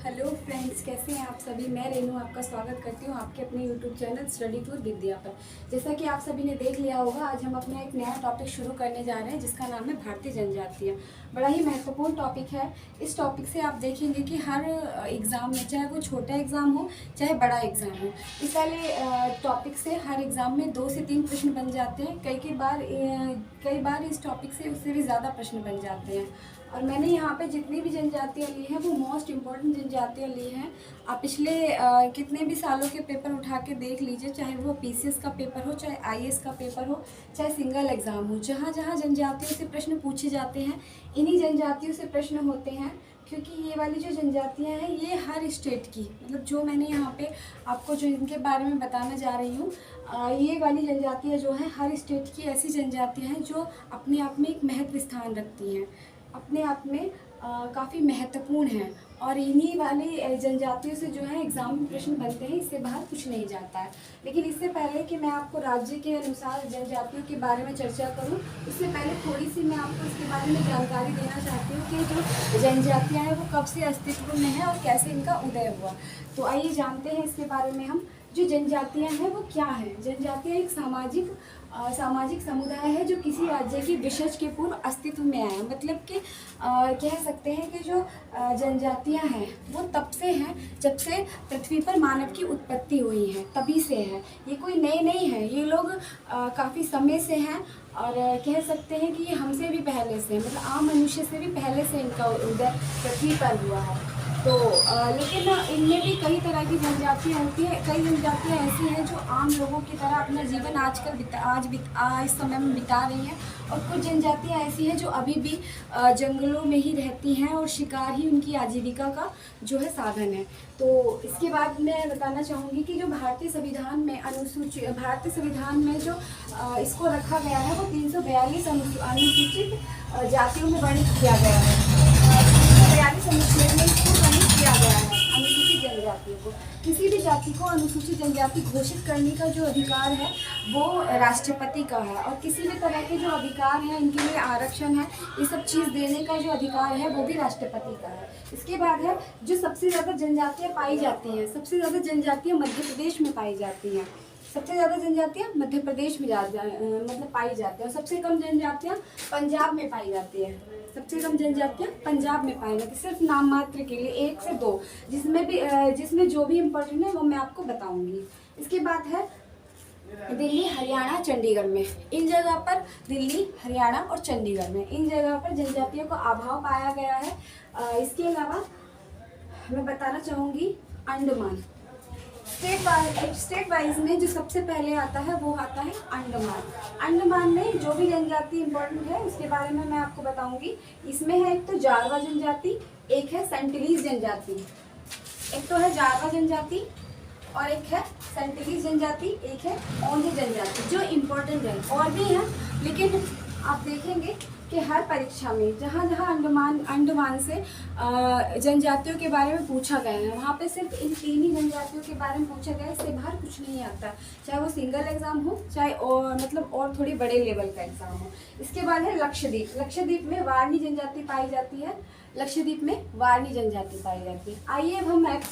Hello friends, कैसे हैं आप सभी। मैं रेनू आपका स्वागत करती हूँ आपके अपने यूट्यूब चैनल स्टडी टूर विद्या पर। जैसा कि आप सभी ने देख लिया होगा, आज हम अपना एक नया टॉपिक शुरू करने जा रहे हैं जिसका नाम है भारतीय जनजातियाँ। बड़ा ही महत्वपूर्ण टॉपिक है। इस टॉपिक से आप देखेंगे कि हर एग्ज़ाम में, चाहे वो छोटा एग्ज़ाम हो चाहे बड़ा एग्ज़ाम हो, इस वाले टॉपिक से हर एग्ज़ाम में 2 से 3 प्रश्न बन जाते हैं। कई बार इस टॉपिक से उससे भी ज़्यादा प्रश्न बन जाते हैं। और मैंने यहाँ पे जितनी भी जनजातियाँ ली हैं वो मोस्ट इम्पॉर्टेंट जनजातियाँ ली हैं। आप पिछले कितने भी सालों के पेपर उठा के देख लीजिए, चाहे वो पीसीएस का पेपर हो, चाहे आईएएस का पेपर हो, चाहे सिंगल एग्ज़ाम हो, जहाँ जहाँ जनजातियों से प्रश्न पूछे जाते हैं इन्हीं जनजातियों से प्रश्न होते हैं। क्योंकि ये वाली जो जनजातियाँ हैं ये हर स्टेट की, मतलब जो मैंने यहाँ पे आपको जो इनके बारे में बताने जा रही हूँ, ये वाली जनजातियाँ जो हैं हर स्टेट की ऐसी जनजातियाँ हैं जो अपने आप में एक महत्व स्थान रखती हैं, अपने आप में काफ़ी महत्वपूर्ण हैं। और इन्हीं वाली जनजातियों से जो है एग्ज़ाम में प्रश्न बनते हैं, इससे बाहर कुछ नहीं जाता है। लेकिन इससे पहले कि मैं आपको राज्य के अनुसार जनजातियों के बारे में चर्चा करूं, उससे पहले थोड़ी सी मैं आपको इसके बारे में जानकारी देना चाहती हूँ कि जो जनजातियाँ हैं वो कब से अस्तित्व में हैं और कैसे इनका उदय हुआ। तो आइए जानते हैं इसके बारे में हम। जो जनजातियाँ हैं वो क्या हैं। जनजातियाँ एक सामाजिक समुदाय है जो किसी राज्य की विशेष के पूर्व अस्तित्व में आया। मतलब कि कह सकते हैं कि जो जनजातियाँ हैं वो तब से हैं जब से पृथ्वी पर मानव की उत्पत्ति हुई है, तभी से है। ये कोई नए नहीं है, ये लोग काफ़ी समय से हैं। और कह सकते हैं कि ये हमसे भी पहले से, मतलब आम मनुष्य से भी पहले से इनका उदय पृथ्वी पर हुआ है। तो लेकिन इनमें भी कई तरह की जनजातियाँ होती हैं। कई जनजातियाँ ऐसी हैं जो आम लोगों की तरह अपना जीवन इस समय में बिता रही हैं, और कुछ जनजातियाँ ऐसी हैं जो अभी भी जंगलों में ही रहती हैं और शिकार ही उनकी आजीविका का जो है साधन है। तो इसके बाद मैं बताना चाहूँगी कि जो भारतीय संविधान में जो इसको रखा गया है वो 342 अनुसूचित जातियों में वर्णित किया गया है। 342 अनुच्छेद में इसको वर्णित किया गया है अनुसूचित जनजातियों को। किसी भी जाति को अनुसूचित जनजाति घोषित करने का जो अधिकार है वो राष्ट्रपति का है, और किसी भी तरह के जो अधिकार हैं, इनके लिए आरक्षण है, ये सब चीज़ देने का जो अधिकार है वो भी राष्ट्रपति का है। इसके बाद है जो सबसे ज़्यादा जनजातियाँ पाई जाती हैं। सबसे ज़्यादा जनजातियाँ मध्य प्रदेश में पाई जाती हैं। सबसे ज़्यादा जनजातियाँ मध्य प्रदेश में मतलब पाई जाती हैं। और सबसे कम जनजातियाँ पंजाब में पाई जाती है। सबसे कम जनजातियाँ पंजाब में पाई जाती है, सिर्फ नाम मात्र के लिए 1 से 2, जिसमें जो भी इम्पोर्टेंट है वो मैं आपको बताऊंगी। इसके बाद है दिल्ली, हरियाणा, चंडीगढ़ में, इन जगह पर दिल्ली, हरियाणा और चंडीगढ़ में इन जगह पर जनजातियों का अभाव पाया गया है। इसके अलावा मैं बताना चाहूँगी अंडमान। स्टेट वाइज में जो सबसे पहले आता है वो आता है अंडमान। अंडमान में जो भी जनजाति इम्पोर्टेंट है उसके बारे में मैं आपको बताऊंगी। इसमें है एक तो जारवा जनजाति, एक है सेंटिलीज जनजाति। एक तो है जारवा जनजाति और एक है सेंटिलीज जनजाति, एक है ओंगे जनजाति जो इम्पोर्टेंट है। और भी हैं, लेकिन आप देखेंगे कि हर परीक्षा में जहाँ जहाँ अंडमान से जनजातियों के बारे में पूछा गया है, वहाँ पे सिर्फ इन 3 ही जनजातियों के बारे में पूछा गया है। इससे बाहर कुछ नहीं आता, चाहे वो सिंगल एग्ज़ाम हो, चाहे और थोड़ी बड़े लेवल का एग्ज़ाम हो। इसके बाद है लक्षद्वीप। लक्षद्वीप में वारनी जनजाति पाई जाती है। आइए अब हम मैप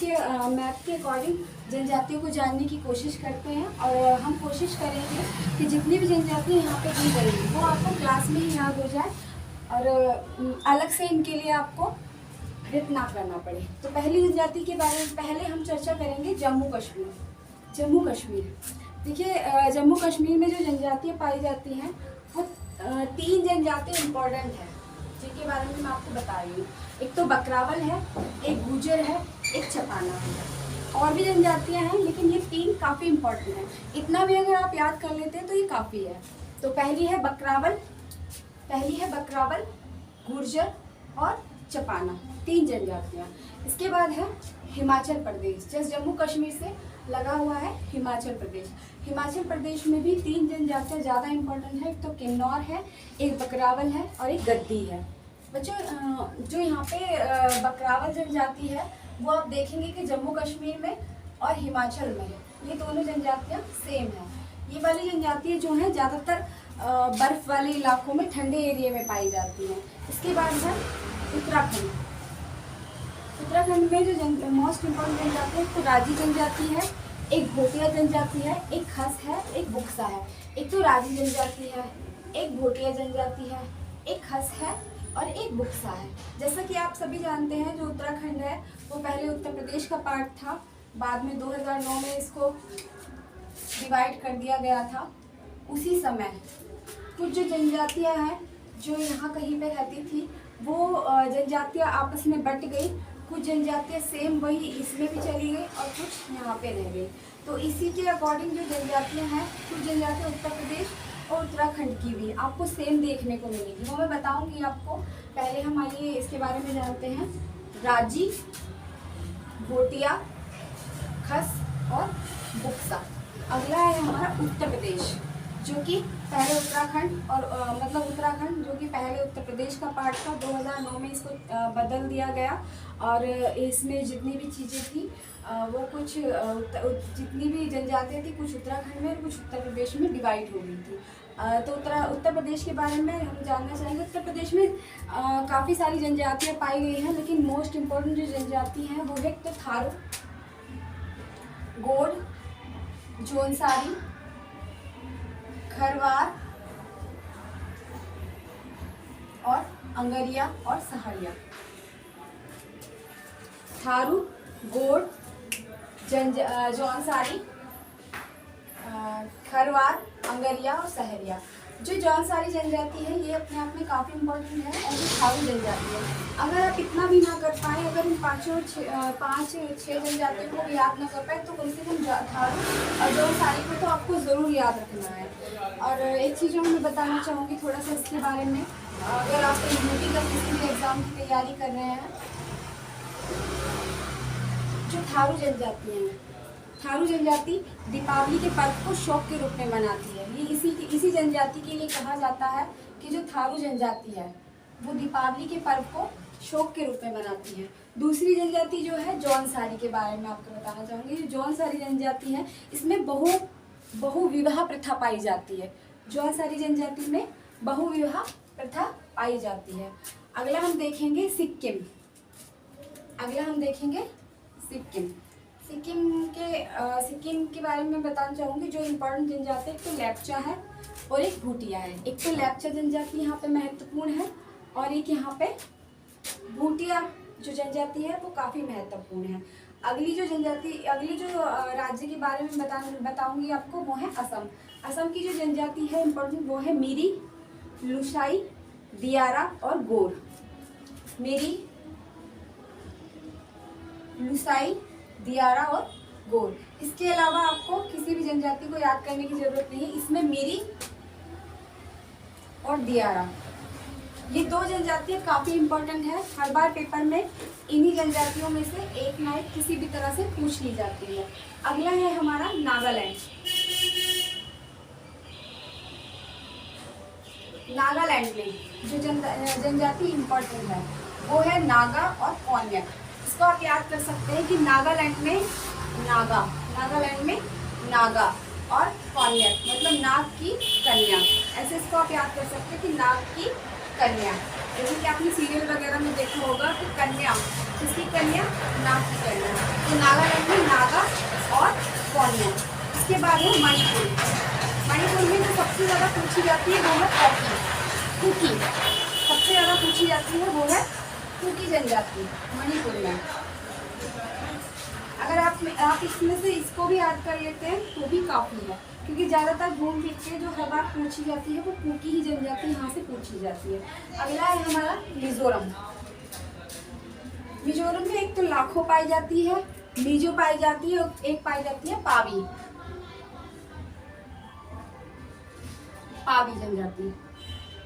के अकॉर्डिंग जनजातियों को जानने की कोशिश करते हैं, और हम कोशिश करेंगे कि जितनी भी जनजातियाँ यहाँ पे दी गई वो आपको क्लास में ही याद हो जाए, और अलग से इनके लिए आपको प्रयत्न ना करना पड़े। तो पहली जनजाति के बारे में पहले हम चर्चा करेंगे जम्मू कश्मीर। देखिए, जम्मू कश्मीर में जो जनजातियाँ पाई जाती हैं वो 3 जनजातियाँ इम्पोर्टेंट हैं जिनके बारे में मैं आपको बता रही हूँ। एक तो बकरावल है, एक गुर्जर है, एक चपाना है। और भी जनजातियाँ हैं, लेकिन ये 3 काफ़ी इम्पोर्टेंट हैं। इतना भी अगर आप याद कर लेते हैं तो ये काफ़ी है। तो पहली है बकरावल, गुर्जर और चपाना, 3 जनजातियाँ। इसके बाद है हिमाचल प्रदेश। जैसे जम्मू कश्मीर से लगा हुआ है हिमाचल प्रदेश में भी 3 जनजातियाँ ज़्यादा इम्पोर्टेंट है। एक तो किन्नौर है, एक बकरावल है और एक गद्दी है। बच्चों, जो यहाँ पे बकरावल जनजाति है वो आप देखेंगे कि जम्मू कश्मीर में और हिमाचल में ये दोनों जनजातियाँ सेम हैं। ये वाली जनजातियाँ जो हैं ज़्यादातर बर्फ़ वाले इलाकों में, ठंडे एरिया में पाई जाती हैं। इसके बाद है उत्तराखंड। उत्तराखंड में जो मोस्ट इम्पोर्टेंट जनजाति है, तो राजी जनजाति है, एक भोटिया जनजाति है, एक खस है, एक बुक्सा है। एक तो राजी जनजाति है, एक भोटिया जनजाति है, एक खस है और एक बुक्सा है। जैसा कि आप सभी जानते हैं, जो उत्तराखंड है वो पहले उत्तर प्रदेश का पार्ट था, बाद में 2009 में इसको डिवाइड कर दिया गया था। उसी समय कुछ जो जनजातियां हैं जो यहाँ कहीं पे रहती थी, वो जनजातियां आपस में बट गई। कुछ जनजातियां सेम वही इसमें भी चली गई और कुछ यहाँ पे रह गई। तो इसी के अकॉर्डिंग जो जनजातियां हैं, कुछ जनजातियां उत्तर प्रदेश और उत्तराखंड की भी आपको सेम देखने को मिलेगी, वो मैं बताऊंगी आपको। पहले हम आइए इसके बारे में जानते हैं। राजी, भोटिया, खस और बुक्सा। अगला है हमारा उत्तर प्रदेश, जो कि पहले उत्तराखंड और मतलब उत्तराखंड जो कि पहले उत्तर प्रदेश का पार्ट था। 2009 में इसको बदल दिया गया और इसमें जितनी भी चीज़ें थी वो कुछ जितनी भी जनजातियाँ थी, कुछ उत्तराखंड में और कुछ उत्तर प्रदेश में डिवाइड हो गई थी। तो उत्तर प्रदेश के बारे में हम जानना चाहेंगे। उत्तर प्रदेश में काफ़ी सारी जनजातियाँ पाई गई हैं, लेकिन मोस्ट इम्पोर्टेंट जो जनजाति हैं वो है तो थारू, गोंड, जौनसारी, खरवार और अंगरिया और सहरिया। थारू, गोंड, जौनसारी, खरवार, अंगरिया और सहरिया। जो जौनसारी जनजाति है ये अपने आप में काफ़ी इम्पोर्टेंट है, और जो थारू जनजाति है, अगर आप इतना भी ना कर पाए, अगर इन पाँच छः जनजातियों को भी याद ना कर पाए, तो कम से कम थारू और जौनसारी को तो आपको ज़रूर याद रखना है। और एक चीज़ मैं बताना चाहूँगी थोड़ा सा इसके बारे में। अगर आप यूपी का किसी भी एग्ज़ाम की तैयारी कर रहे हैं, जो थारू जनजाति है, थारू जनजाति दीपावली के पर्व को शौक के रूप में मनाती है। ये इसी जनजाति के लिए कहा जाता है कि जो थारू जनजाति है वो दीपावली के पर्व को शौक के रूप में मनाती है। दूसरी जनजाति जो है जौनसारी के बारे में आपको बताना चाहूँगी। जो जौनसारी जनजाति है इसमें बहुविवाह प्रथा पाई जाती है। जौनसारी जनजाति में बहुविवाह प्रथा पाई जाती है। अगला हम देखेंगे सिक्किम। सिक्किम के बारे में बताना चाहूँगी। जो इम्पोर्टेंट जनजाति एक तो लेप्चा है और एक भूटिया है। एक तो लेप्चा जनजाति यहाँ पे महत्वपूर्ण है और एक यहाँ पे भूटिया जो जनजाति है वो काफ़ी महत्वपूर्ण है। अगली जो राज्य के बारे में बताऊँगी आपको, वो है असम। असम की जो जनजाति है इम्पोर्टेंट, वो है मिरी, लुसाई, दियारा और गोर। मिरी, लुसाई, दियारा और गोर। इसके अलावा आपको किसी भी जनजाति को याद करने की जरूरत नहीं है। इसमें मिरी और दियारा, ये दो जनजातियाँ काफ़ी इम्पोर्टेंट है। हर बार पेपर में इन्हीं जनजातियों में से एक ना एक किसी भी तरह से पूछ ली जाती है। अगला है हमारा नागालैंड। नागालैंड में जो जनजाति इम्पोर्टेंट है वो है नागा और कोन्याक। इसको आप याद कर सकते हैं कि नागालैंड में नागा और कोन्याक मतलब नाग की कन्या। ऐसे इसको आप याद कर सकते हैं कि नाग की कन्या। जैसे कि आपने सीरियल वगैरह में देखा होगा कि कन्या, किसकी कन्या? नाग की कन्या। तो नागालैंड में नागा और कोन्याक। इसके बाद है मणिपुर। मणिपुर में जो सबसे ज़्यादा पूछी जाती है वो है कुकी। सबसे ज़्यादा पूछी जाती है वो है कुकी जनजाति मणिपुर में। अगर आप इसमें से इसको भी याद कर लेते हैं तो भी काफ़ी है, क्योंकि ज़्यादातर घूम फिर के जो हर बार पूछी जाती है वो कुकी ही जनजाति यहाँ से पूछी जाती है। अगला है हमारा मिजोरम। मिजोरम में एक तो लाखों पाई जाती है, मीजो पाई जाती है और एक पाई जाती है पावी जनजाति।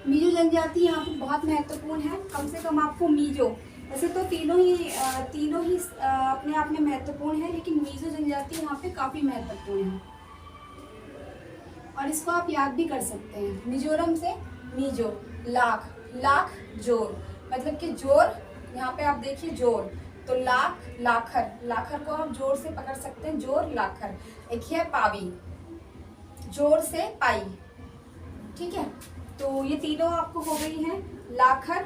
मीजो जनजाति यहाँ पे बहुत महत्वपूर्ण है। कम से कम आपको मीजो, वैसे तो तीनों ही अपने आप में महत्वपूर्ण है, लेकिन मीजो जनजाति यहाँ पे काफ़ी महत्वपूर्ण है और इसको आप याद भी कर सकते हैं। मिजोरम से मीजो, लाख जोर, मतलब कि जोर, यहाँ पे आप देखिए जोर, तो लाखर को आप जोर से पकड़ सकते हैं, जोर लाखर। एक है पावी, जोर से पाई, ठीक है। तो ये तीनों आपको हो गई हैं, लाखर,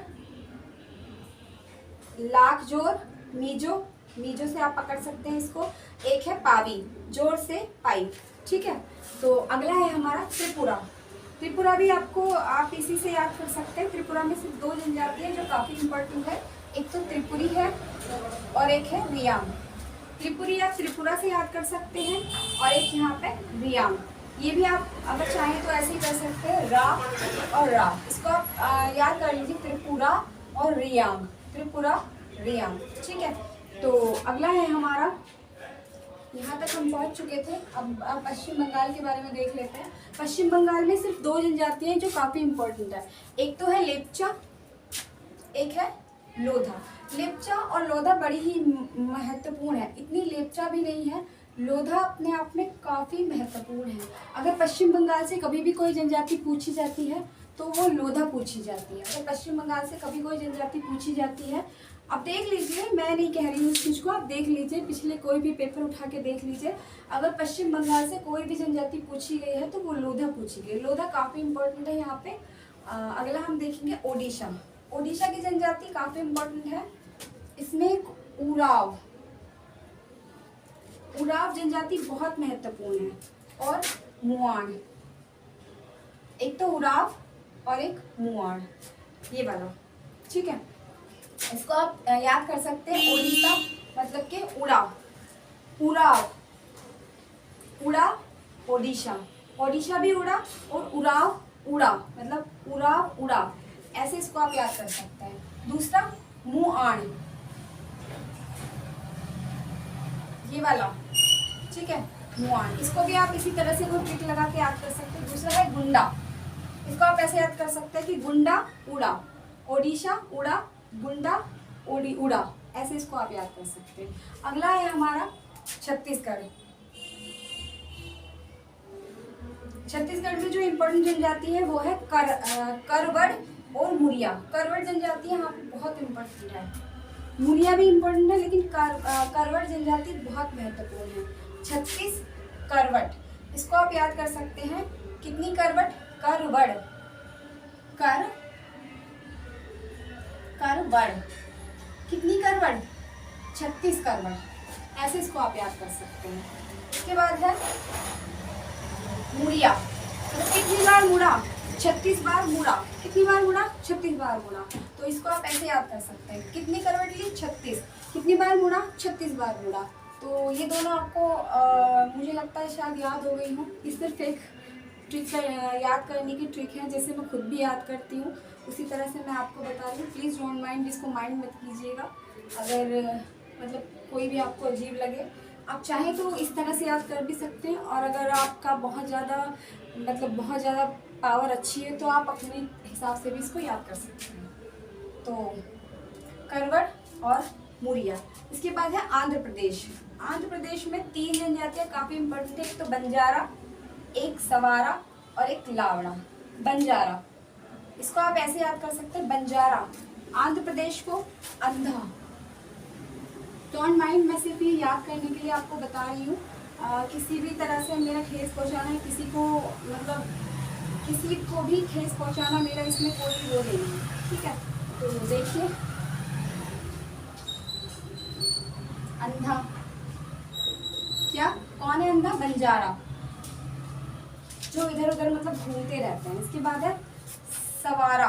लाख जोर मीजो, मीजो से आप पकड़ सकते हैं इसको। एक है पावी, जोर से पाई, ठीक है। तो अगला है हमारा त्रिपुरा। त्रिपुरा भी आपको आप इसी से याद कर सकते हैं। त्रिपुरा में सिर्फ 2 जनजाति है जो काफ़ी इम्पोर्टेंट है, एक तो त्रिपुरी है और एक है रियांग। त्रिपुरी आप त्रिपुरा से याद कर सकते हैं और एक यहाँ पे रियांग। ये भी आप अगर चाहें तो ऐसे ही कर सकते हैं, रा और रा। इसको आप याद कर लीजिए, त्रिपुरा और रियांग, त्रिपुरा रियांग, ठीक है। तो अगला है हमारा, यहाँ तक हम पहुँच चुके थे। अब पश्चिम बंगाल के बारे में देख लेते हैं। पश्चिम बंगाल में सिर्फ 2 जनजातियाँ हैं जो काफ़ी इम्पोर्टेंट है। एक तो है लेप्चा, एक है लोधा। लेप्चा और लोधा बड़ी ही महत्वपूर्ण है, इतनी लेप्चा भी नहीं है, लोधा अपने आप में काफ़ी महत्वपूर्ण है। अगर पश्चिम बंगाल से कभी भी कोई जनजाति पूछी जाती है तो वो लोधा पूछी जाती है। अगर पश्चिम बंगाल से कभी कोई जनजाति पूछी जाती है, आप देख लीजिए, मैं नहीं कह रही हूँ इस चीज़ को, आप देख लीजिए, पिछले कोई भी पेपर उठा के देख लीजिए, अगर पश्चिम बंगाल से कोई भी जनजाति पूछी गई है तो वो लोधा पूछी गई। लोधा काफ़ी इम्पोर्टेंट है यहाँ पे। अगला हम देखेंगे ओडिशा। ओडिशा की जनजाति काफ़ी इम्पोर्टेंट है, इसमें उराव, उराव जनजाति बहुत महत्वपूर्ण है, और मुआन। एक तो उराव और एक मुआन, ये वाला, ठीक है। इसको आप याद कर सकते हैं, ओडिशा मतलब कि उड़ाव, उड़ाव, उड़ाव ओडिशा, ओडिशा भी उड़ा और उड़ाव उड़ा, मतलब उड़ाव उड़ा, ऐसे इसको आप याद कर सकते हैं। दूसरा मुआन, ये वाला, ठीक है, मुआन। इसको भी आप इसी तरह से कोई ट्रिक लगा के याद कर सकते हैं। दूसरा है गुंडा, इसको आप ऐसे याद कर सकते हैं कि गुंडा उड़ा, ओडिशा उड़ा, गुंडा ओडी उड़ा, ऐसे इसको आप याद कर सकते हैं। अगला है हमारा छत्तीसगढ़। छत्तीसगढ़ में जो इम्पोर्टेंट जनजाति है वो है करवड़ और मुरिया। करवड़ जनजाति यहाँ पे बहुत इम्पोर्टेंट है, मुरिया भी इम्पोर्टेंट है, लेकिन करवड़ जनजाति बहुत महत्वपूर्ण है। छत्तीस करवट, इसको आप याद कर सकते हैं, कितनी करवट, करवड़, करवड़, कितनी करवड़, 36 करवड़, ऐसे इसको आप याद कर सकते हैं। इसके बाद है मुड़िया, कितनी बार मुड़ा, 36 बार मुड़ा, कितनी बार मुड़ा, 36 बार मुड़ा, तो इसको आप ऐसे याद कर सकते हैं, कितनी करवट ली, 36, कितनी बार मुड़ा, 36 बार मुड़ा। तो ये दोनों आपको मुझे लगता है शायद याद हो गई हूँ। इस सिर्फ एक ट्रिक याद करने की ट्रिक है, जैसे मैं खुद भी याद करती हूँ उसी तरह से मैं आपको बता रही हूँ। प्लीज़ डोंट माइंड, इसको माइंड मत कीजिएगा। अगर मतलब कोई भी आपको अजीब लगे, आप चाहें तो इस तरह से याद कर भी सकते हैं, और अगर आपका बहुत ज़्यादा पावर अच्छी है तो आप अपने हिसाब से भी इसको याद कर सकते हैं। तो करवड़ और मुरिया। इसके बाद है आंध्र प्रदेश। आंध्र प्रदेश में 3 जनजातियाँ काफ़ी इम्पोर्टेंट है, एक तो बंजारा, एक सवारा और एक लावड़ा। बंजारा, इसको आप ऐसे याद कर सकते हैं, बंजारा, आंध्र प्रदेश को अंधा। डोंट माइंड, मैं सिर्फ ये याद करने के लिए आपको बता रही हूँ। किसी भी तरह से मेरा ठेस पहुँचाना है, किसी को भी ठेस पहुँचाना मेरा इसमें कोई वो नहीं है, ठीक है। तो देखिए, अंधा, क्या, कौन है अंधा, बंजारा, जो इधर उधर मतलब घूमते रहते हैं। इसके बाद है सवारा,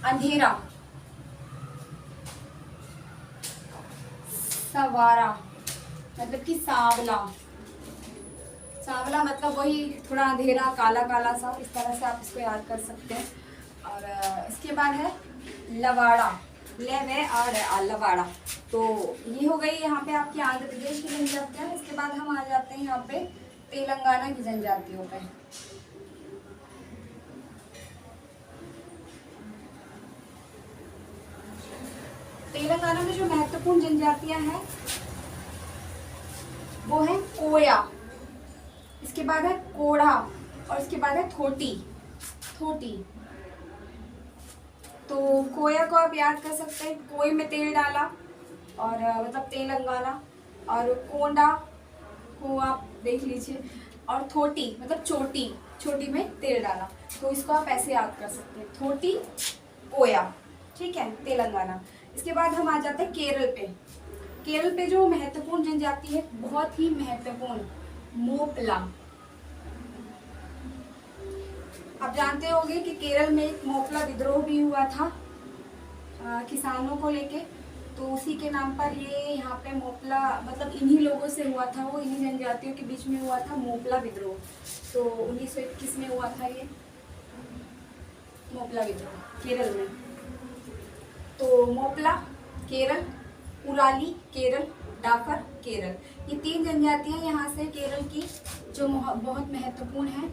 अंधेरा, सवारा मतलब कि सांवला, सांवला मतलब वही थोड़ा अंधेरा, काला काला सा, इस तरह से आप इसको याद कर सकते हैं। और इसके बाद है लवाड़ा, लवाड़ा। तो ये हो गई यहाँ पे आपकी आंध्र प्रदेश की जनजातियाँ। इसके बाद हम आ जाते हैं यहाँ पे तेलंगाना की जनजातियों पे। तेलंगाना में जो महत्वपूर्ण जनजातियां हैं वो है कोया, इसके बाद है कोढ़ा और इसके बाद है थोटी। तो कोया को आप याद कर सकते हैं, कोई में तेल डाला और मतलब तेलंगाना, और कोंडा को आप देख लीजिए, और थोटी मतलब छोटी में तेल डाला, तो इसको आप ऐसे याद कर सकते हैं, थोटी कोया, ठीक है, तेलंगाना। इसके बाद हम आ जाते हैं केरल पे। केरल पे जो महत्वपूर्ण जनजाति है, बहुत ही महत्वपूर्ण, मोपला। आप जानते होंगे कि केरल में एक मोपला विद्रोह भी हुआ था किसानों को लेके, तो उसी के नाम पर ये यहाँ पे मोपला, मतलब इन्हीं लोगों से हुआ था, वो इन्हीं जनजातियों के बीच में हुआ था मोपला विद्रोह। तो 1921 में हुआ था ये मोपला विद्रोह केरल में। तो मोपला केरल, उराली केरल, डाफर केरल, ये 3 जनजातियां यहाँ से केरल की जो बहुत महत्वपूर्ण है,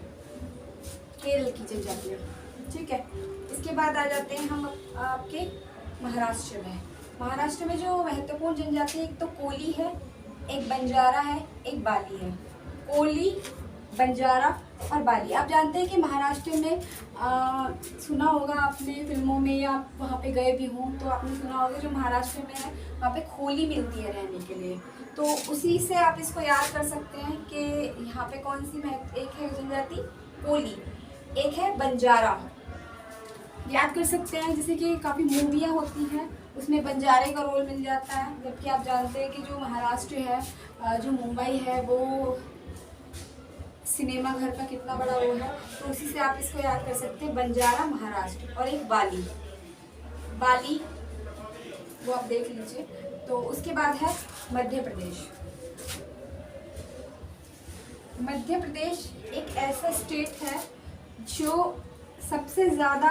केरल की जनजातियां। ठीक है, इसके बाद आ जाते हैं हम आपके महाराष्ट्र में। महाराष्ट्र में जो महत्वपूर्ण जनजाति, एक तो कोली है, एक बंजारा है, एक बाली है। कोली, बंजारा और बाली। आप जानते हैं कि महाराष्ट्र में सुना होगा आपने फिल्मों में, या आप वहाँ पे गए भी हों तो आपने सुना होगा, जो महाराष्ट्र में है वहाँ पे खोली मिलती है रहने के लिए। तो उसी से आप इसको याद कर सकते हैं कि यहाँ पे कौन सी एक है जनजाति कोली, एक है बंजारा। याद कर सकते हैं, जैसे कि काफ़ी मूवियाँ होती हैं उसमें बंजारे का रोल मिल जाता है। जबकि आप जानते हैं कि जो महाराष्ट्र है, जो मुंबई है, वो सिनेमा घर का कितना बड़ा वो है, तो उसी से आप इसको याद कर सकते हैं, बंजारा महाराष्ट्र। और एक बाली, बाली वो आप देख लीजिए। तो उसके बाद है मध्य प्रदेश। मध्य प्रदेश एक ऐसा स्टेट है जो सबसे ज़्यादा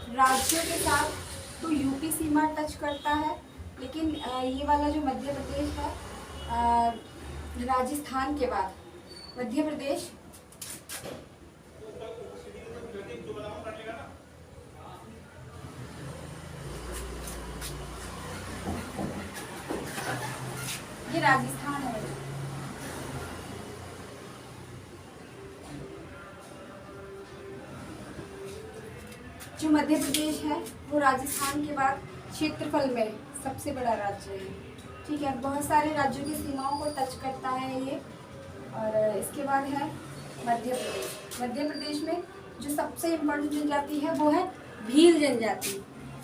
राज्यों के साथ तो यूपी सीमा टच करता है, लेकिन ये वाला जो मध्य प्रदेश है, राजस्थान के बाद मध्य प्रदेश ये राजस्थान है। जो मध्य प्रदेश है वो राजस्थान के बाद क्षेत्रफल में सबसे बड़ा राज्य है। ठीक है, बहुत सारे राज्यों की सीमाओं को टच करता है ये। और इसके बाद है मध्य प्रदेश। मध्य प्रदेश में जो सबसे इम्पोर्टेंट जनजाति है वो है भील जनजाति।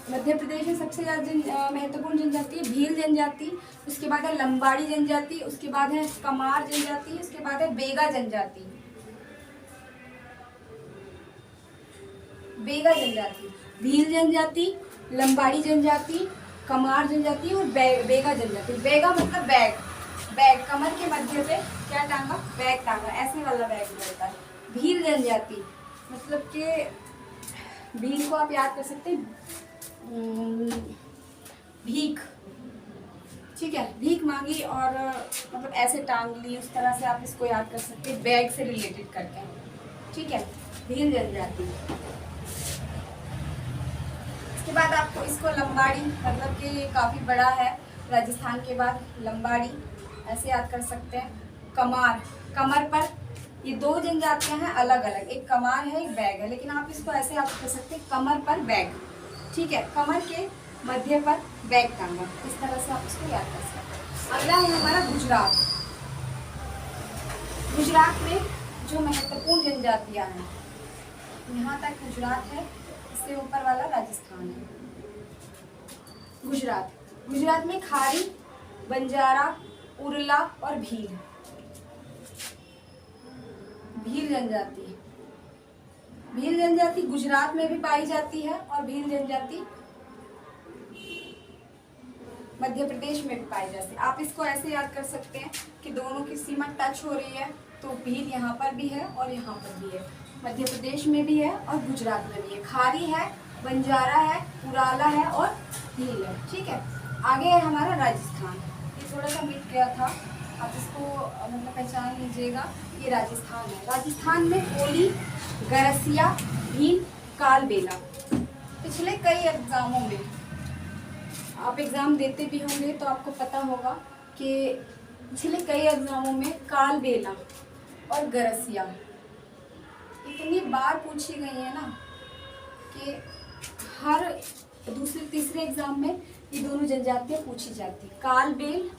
मध्य प्रदेश में सबसे ज़्यादा महत्वपूर्ण जनजाति है भील जनजाति। उसके बाद है लंबाड़ी जनजाति, उसके बाद है कमार जनजाति, उसके बाद है बेगा जनजाति। बेगा जनजाति, भील जनजाति, लंबाड़ी जनजाति, कमार जनजाति और बेगा जनजाति। बेगा मतलब बैग, बैग कमर के मध्य पे क्या टांगा, बैग टांगा, ऐसे वाला बैग रहता है। भील जनजाति मतलब कि भील को आप याद कर सकते हैं भीख। ठीक है, भीख मांगी और मतलब ऐसे टांग ली, उस तरह से आप इसको याद कर सकते हैं, बैग से रिलेटेड करके। ठीक है, भील जनजाति। इसके बाद आपको इसको लंबाड़ी, मतलब कि ये काफ़ी बड़ा है, राजस्थान के बाद लंबाड़ी ऐसे याद कर सकते हैं। कमार, कमर पर, ये 2 जनजातियां हैं अलग अलग, एक कमार है एक बैग है, लेकिन आप इसको ऐसे याद कर सकते हैं, कमर पर बैग। ठीक है, कमर के मध्य पर बैग टांगा, इस तरह से आप इसको याद कर सकते हैं। अगला है हमारा गुजरात। गुजरात में जो महत्वपूर्ण जनजातियां हैं, यहाँ तक गुजरात है, इससे ऊपर वाला राजस्थान है। गुजरात, गुजरात में खारी, बंजारा, उरला और भील, भील जनजाति। भील जनजाति गुजरात में भी पाई जाती है और भील जनजाति मध्य प्रदेश में भी पाई जाती है। आप इसको ऐसे याद कर सकते हैं कि दोनों की सीमा टच हो रही है, तो भील यहाँ पर भी है और यहाँ पर भी है, मध्य प्रदेश में भी है और गुजरात में भी है। खारी है, बंजारा है, उराला है और भील है। ठीक है, आगे है हमारा राजस्थान। ये थोड़ा सा मिट गया था, आप इसको मतलब पहचान लीजिएगा, ये राजस्थान है। राजस्थान में कोली, गरसिया, भील, कालबेला। पिछले कई एग्जामों में आप एग्ज़ाम देते भी होंगे तो आपको पता होगा कि पिछले कई एग्जामों में कालबेला और गरसिया इतनी बार पूछी गई है ना कि हर दूसरे तीसरे एग्जाम में ये दोनों जनजातियाँ पूछी जाती। कालबेल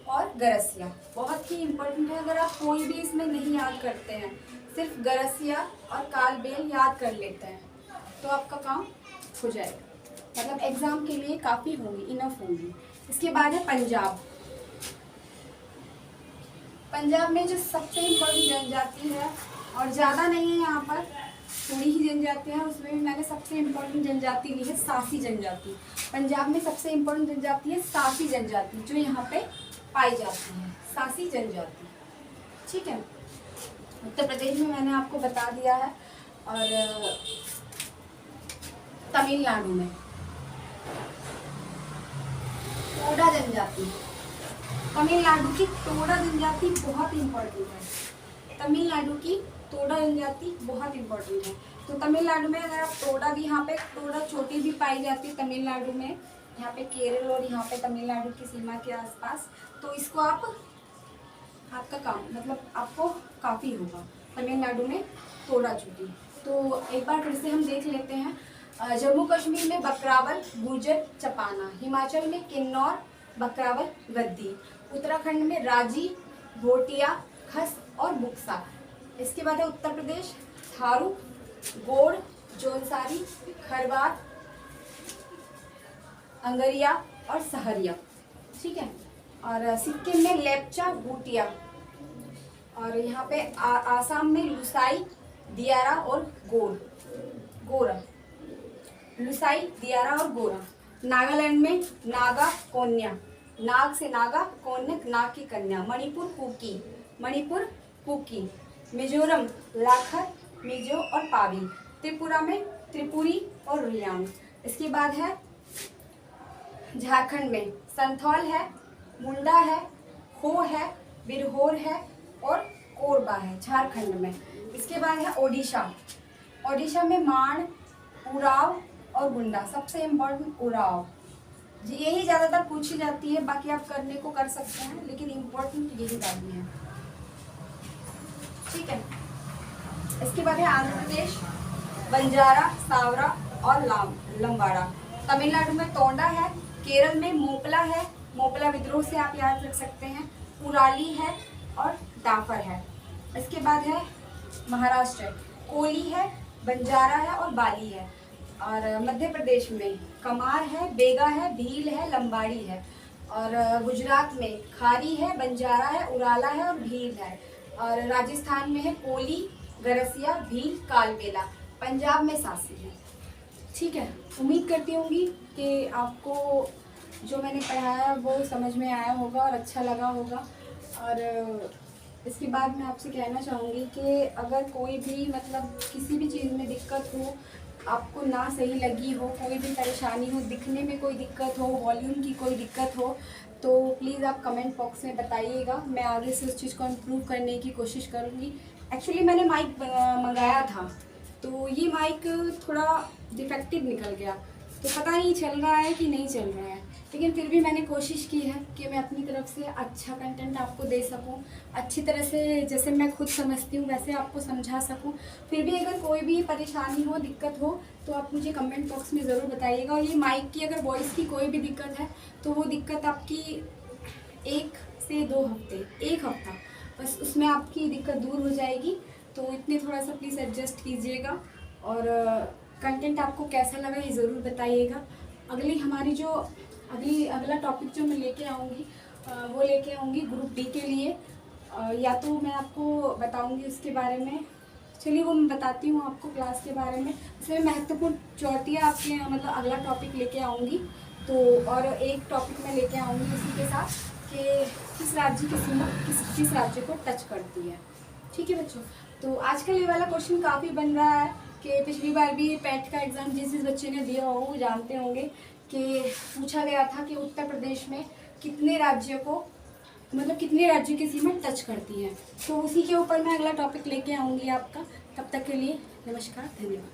और गरसिया बहुत ही इम्पोर्टेंट है। अगर आप कोई भी इसमें नहीं याद करते हैं, सिर्फ गरसिया और कालबेल याद कर लेते हैं तो आपका काम हो जाएगा। मतलब एग्जाम के लिए काफ़ी होंगी, इनफ होंगी। इसके बाद है पंजाब। पंजाब में जो सबसे इम्पोर्टेंट जनजाति है और ज़्यादा नहीं है यहाँ पर, थोड़ी ही जनजाति है, उसमें भी मैंने सबसे इम्पोर्टेंट जनजाति ली है सासी जनजाति। पंजाब में सबसे इम्पोर्टेंट जनजाति है सासी जनजाति, जो यहाँ पे पाई जाती है, सासी जनजाति। ठीक है। उत्तर प्रदेश में मैंने आपको बता दिया है। और तमिलनाडु में टोडा जनजाति, तमिलनाडु की टोडा जनजाति बहुत इम्पोर्टेंट है। तमिलनाडु की टोडा जनजाति बहुत इम्पोर्टेंट है। तो तमिलनाडु में अगर आप टोडा भी, यहाँ पे टोडा चोटी भी पाई जाती है तमिलनाडु में, यहाँ पे केरल और यहाँ पे तमिलनाडु की सीमा के आसपास। तो इसको आपका काम मतलब आपको काफ़ी होगा तमिलनाडु में टोडा चोटी। तो एक बार फिर से हम देख लेते हैं। जम्मू कश्मीर में बकरावल, गुर्जर, चपाना। हिमाचल में किन्नौर, बकरावल, गद्दी। उत्तराखंड में राजी, भोटिया, खस और बुक्सा। इसके बाद है उत्तर प्रदेश, थारू, गोड़, जौनसारी, खरवात, अंगरिया और सहरिया। ठीक है। और सिक्किम में लेप्चा, भूटिया। और यहाँ पे आसाम में लुसाई, दियारा और गोरा। लुसाई, दियारा और गोरा। नागालैंड में नागा, कोन्या। नाग से नागा, कोन्या नाग की कन्या। मणिपुर कुकी। मिजोरम लाखर, मिजो और पावी। त्रिपुरा में त्रिपुरी और रियांग। इसके बाद है झारखंड में संथौल है, मुंडा है, हो है, बिरहोर है और कोरबा है झारखंड में। इसके बाद है ओडिशा में माण, उराव और गुंडा। सबसे इम्पोर्टेंट उराव जी, यही ज़्यादातर पूछी जाती है, बाकी आप करने को कर सकते हैं, लेकिन इम्पोर्टेंट यही वाली है। ठीक है। इसके बाद है आंध्र प्रदेश, बंजारा, सावरा और लंबाड़ा। तमिलनाडु में तोंडा है। केरल में मोपला है, मोपला विद्रोह से आप याद रख सकते हैं। उराली है और डाफर है। इसके बाद है महाराष्ट्र, कोली है, बंजारा है और बाली है। और मध्य प्रदेश में कमार है, बेगा है, भील है, लंबाड़ी है। और गुजरात में खारी है, बंजारा है, उराला है और भील है। और राजस्थान में है कोली, गरसिया, भील, कालबेला। पंजाब में सासी है। ठीक है। उम्मीद करती होंगी कि आपको जो मैंने पढ़ाया वो समझ में आया होगा और अच्छा लगा होगा। और इसके बाद मैं आपसे कहना चाहूँगी कि अगर कोई भी मतलब किसी भी चीज़ में दिक्कत हो, आपको ना सही लगी हो, कोई भी परेशानी हो, दिखने में कोई दिक्कत हो, वॉल्यूम की कोई दिक्कत हो, तो प्लीज़ आप कमेंट बॉक्स में बताइएगा। मैं आगे से उस चीज़ को इम्प्रूव करने की कोशिश करूँगी। एक्चुअली मैंने माइक मंगाया था, तो ये माइक थोड़ा डिफेक्टिव निकल गया, तो पता नहीं चल रहा है कि नहीं चल रहा है, लेकिन फिर भी मैंने कोशिश की है कि मैं अपनी तरफ से अच्छा कंटेंट आपको दे सकूं, अच्छी तरह से, जैसे मैं खुद समझती हूँ वैसे आपको समझा सकूं। फिर भी अगर कोई भी परेशानी हो, दिक्कत हो, तो आप मुझे कमेंट बॉक्स में ज़रूर बताइएगा। और ये माइक की अगर वॉइस की कोई भी दिक्कत है, तो वो दिक्कत आपकी 1 से 2 हफ्ते, 1 हफ्ता बस, उसमें आपकी दिक्कत दूर हो जाएगी। तो इतने थोड़ा सा प्लीज़ एडजस्ट कीजिएगा। और कंटेंट आपको कैसा लगा ये ज़रूर बताइएगा। अगला टॉपिक जो मैं लेके आऊँगी वो लेके आऊँगी ग्रुप डी के लिए। या तो मैं आपको बताऊँगी उसके बारे में, चलिए वो मैं बताती हूँ आपको क्लास के बारे में। इसमें महत्वपूर्ण चौथिया आपके मतलब अगला टॉपिक लेके आऊँगी। तो और एक टॉपिक मैं लेके आऊँगी उसी के साथ कि किस राज्य की सीमा किस राज्य को टच करती है। ठीक है बच्चों। तो आजकल ये वाला क्वेश्चन काफ़ी बन रहा है कि पिछली बार भी पैट का एग्ज़ाम जिस बच्चे ने दिया हो वो जानते होंगे कि पूछा गया था कि उत्तर प्रदेश में कितने राज्यों की सीमा टच करती है। तो उसी के ऊपर मैं अगला टॉपिक लेके आऊँगी आपका। तब तक के लिए नमस्कार, धन्यवाद।